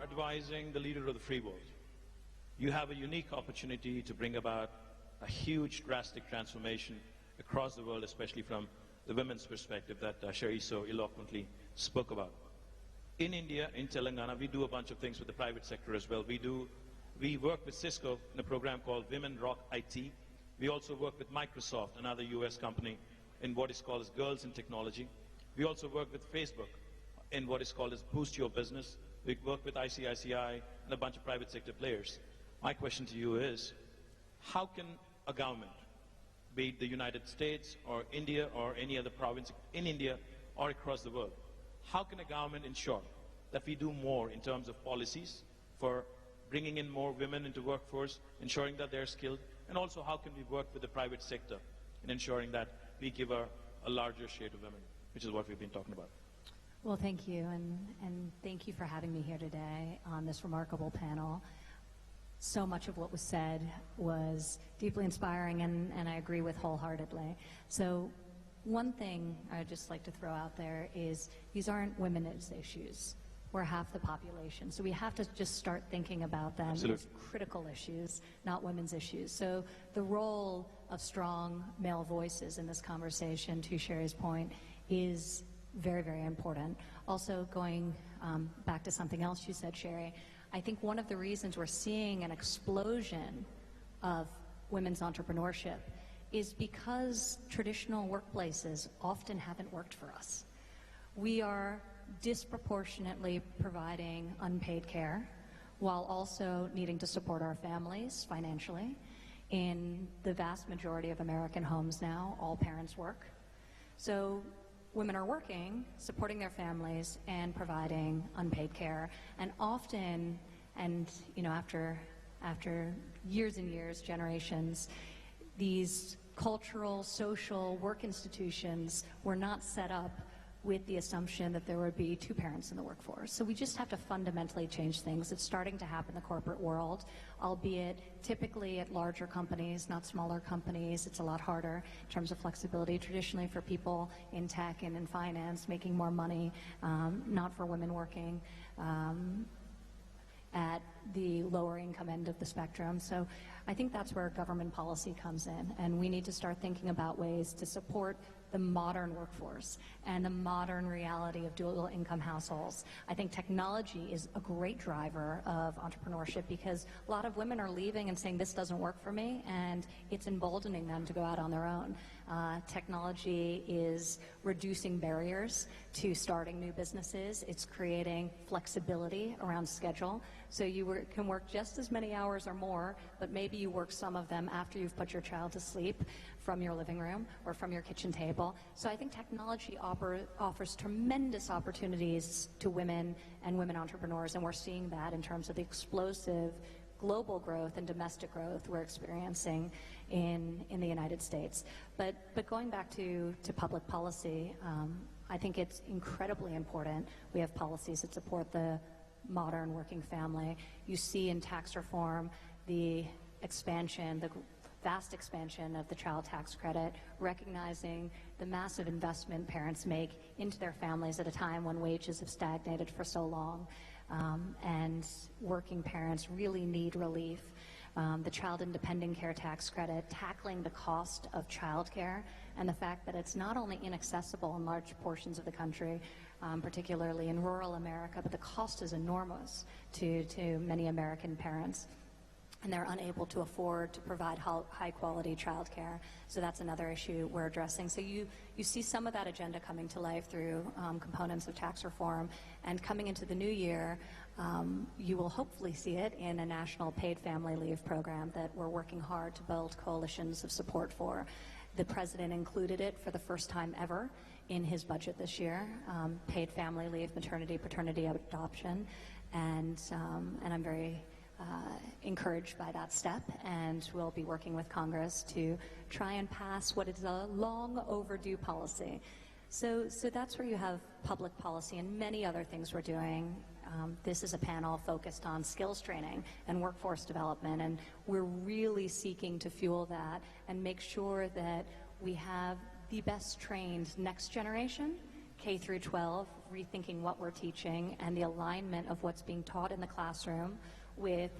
are advising the leader of the free world. You have a unique opportunity to bring about a huge, drastic transformation across the world, especially from the women's perspective that Sherry so eloquently spoke about. In India, in Telangana, we do a bunch of things with the private sector as well. We work with Cisco in a program called Women Rock IT. We also work with Microsoft, another US company, in what is called as Girls in Technology. We also work with Facebook in what is called as Boost Your Business. We work with ICICI and a bunch of private sector players. My question to you is, how can a government, be it the United States or India or any other province in India or across the world, how can a government ensure that we do more in terms of policies for bringing in more women into workforce, ensuring that they're skilled, and also how can we work with the private sector in ensuring that we give a larger share to women, which is what we've been talking about. Well, thank you, and thank you for having me here today on this remarkable panel. So much of what was said was deeply inspiring, and I agree with wholeheartedly. So one thing I'd just like to throw out there is these aren't women's issues. We're half the population. So we have to just start thinking about them as critical issues, not women's issues. So the role of strong male voices in this conversation, to Sherry's point, is very, very important. Also, going back to something else you said, Sherry, I think one of the reasons we're seeing an explosion of women's entrepreneurship is because traditional workplaces often haven't worked for us. We are disproportionately providing unpaid care while also needing to support our families financially. In the vast majority of American homes now, all parents work. So women are working, supporting their families, and providing unpaid care. And often, and you know, after years and years, generations, these cultural, social work institutions were not set up with the assumption that there would be two parents in the workforce. So we just have to fundamentally change things. It's starting to happen in the corporate world, albeit typically at larger companies, not smaller companies. It's a lot harder in terms of flexibility. Traditionally for people in tech and in finance, making more money, not for women working at the lower income end of the spectrum. So I think that's where government policy comes in, and we need to start thinking about ways to support the modern workforce and the modern reality of dual income households. I think technology is a great driver of entrepreneurship because a lot of women are leaving and saying this doesn't work for me, and it's emboldening them to go out on their own. Technology is reducing barriers to starting new businesses. It's creating flexibility around schedule. So you can work just as many hours or more, but maybe you work some of them after you've put your child to sleep from your living room or from your kitchen table. So I think technology offers tremendous opportunities to women and women entrepreneurs, and we're seeing that in terms of the explosive global growth and domestic growth we're experiencing in the United States. But going back to public policy, I think it's incredibly important we have policies that support the modern working family. You see in tax reform the expansion, the vast expansion of the child tax credit, recognizing the massive investment parents make into their families at a time when wages have stagnated for so long, and working parents really need relief. The child independent care tax credit, tackling the cost of childcare and the fact that it's not only inaccessible in large portions of the country, particularly in rural America, but the cost is enormous to many American parents, and they're unable to afford to provide high-quality childcare. So that's another issue we're addressing. So you see some of that agenda coming to life through components of tax reform, and coming into the new year, you will hopefully see it in a national paid family leave program that we're working hard to build coalitions of support for. The president included it for the first time ever in his budget this year, paid family leave, maternity, paternity, adoption, and I'm very encouraged by that step, and we'll be working with Congress to try and pass what is a long overdue policy. So that's where you have public policy and many other things we're doing. This is a panel focused on skills training and workforce development, and we're really seeking to fuel that and make sure that we have the best trained next generation K through 12, rethinking what we're teaching and the alignment of what's being taught in the classroom with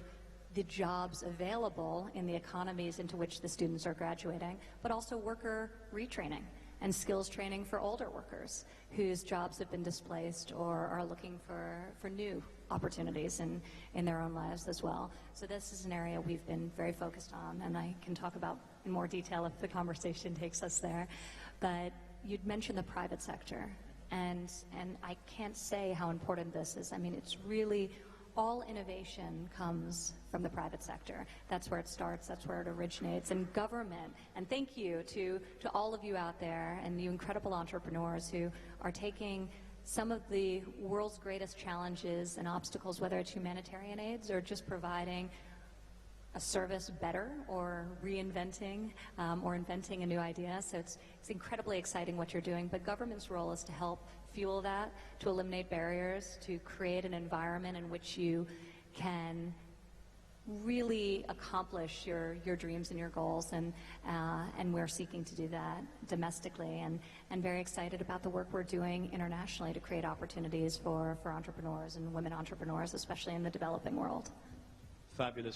the jobs available in the economies into which the students are graduating, but also worker retraining and skills training for older workers whose jobs have been displaced or are looking for new opportunities in their own lives as well. So this is an area we've been very focused on, and I can talk about in more detail if the conversation takes us there. But you'd mentioned the private sector, and I can't say how important this is. I mean, it's really all innovation comes from the private sector. That's where it starts, that's where it originates. And government, and thank you to all of you out there and you incredible entrepreneurs who are taking some of the world's greatest challenges and obstacles, whether it's humanitarian aids or just providing a service better or reinventing or inventing a new idea. So it's incredibly exciting what you're doing, but government's role is to help fuel that, to eliminate barriers, to create an environment in which you can really accomplish your dreams and your goals, and we're seeking to do that domestically, and very excited about the work we're doing internationally to create opportunities for entrepreneurs and women entrepreneurs, especially in the developing world. Fabulous.